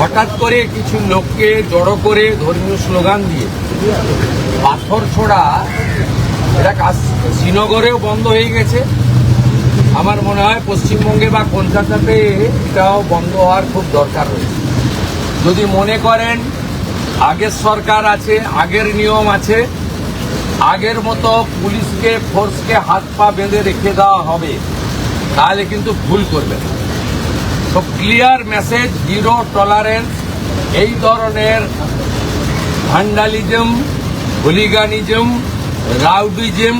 হঠাৎ করে কিছু লোককে জড়ো করে ধর্মীয় স্লোগান দিয়ে পাথর ছোড়া, এটা শ্রীনগরেও বন্ধ হয়ে গেছে। আমার মনে হয় পশ্চিমবঙ্গে বা কলকাতাতে এটাও বন্ধ হওয়ার খুব দরকার রয়েছে। যদি মনে করেন আগের সরকার আছে, আগের নিয়ম আছে, আগের মতো পুলিশকে ফোর্সকে হাত পা বেঁধে রেখে দেওয়া হবে, তাহলে কিন্তু ভুল করবেন। তো ক্লিয়ার মেসেজ, জিরো টলারেন্স এই ধরনের ভ্যান্ডালিজম, হুলিগানিজম, রাউডিজম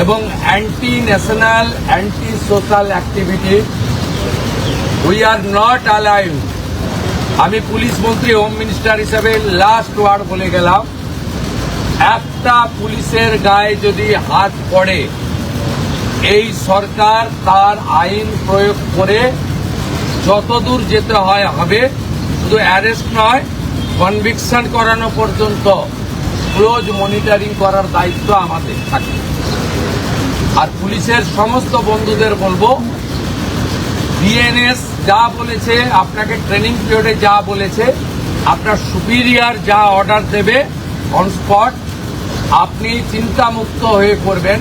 এবং anti national, anti social activity we are not allowed. আমি পুলিশ মন্ত্রী, হোম মিনিস্টার হিসেবে লাস্ট ওয়ার্ড বলে গেলাম, একটা পুলিশের গায়ে যদি হাত পড়ে, এই সরকার তার আইন প্রয়োগ করে যতদূর যেতে হয় হবে। শুধু অ্যারেস্ট নয়, কনভিকশন করানো পর্যন্ত ক্লোজ মনিটরিং করার দায়িত্ব আমাদের থাকে। আর পুলিশের সমস্ত বন্ধুদের বলবো, বিএনএস যা বলেছে, আপনাকে ট্রেনিং পিরিয়ডে যা বলেছে, আপনার সুপিরিয়র যা অর্ডার দেবে অন স্পট, আপনি চিন্তামুক্ত হয়ে করবেন।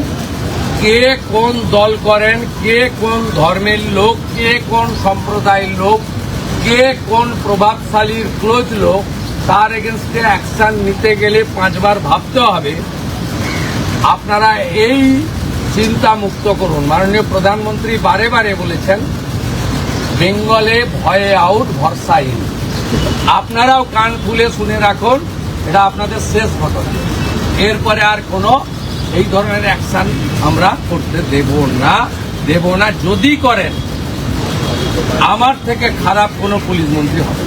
কে কোন দল করেন, কে কোন ধর্মের লোক, কে কোন সম্প্রদায়ের লোক, কে কোন প্রভাবশালীর ক্লোজ লোক, তার এগেনস্টে অ্যাকশন নিতে গেলে 5 বার ভাবতে হবে। আপনারা এই চিন্তা মুক্ত করুন। মাননীয় প্রধানমন্ত্রী বারে বারে বলেছেন, বেঙ্গলে ভয়ে আউট, ভরসা ইন। আপনারাও কান খুলে শুনে রাখুন, এটা আপনাদের শেষ ঘটনা। এরপরে আর কোনো এই ধরনের অ্যাকশন আমরা করতে দেব না। যদি করেন, আমার থেকে খারাপ কোনো পুলিশ মন্ত্রী হবে।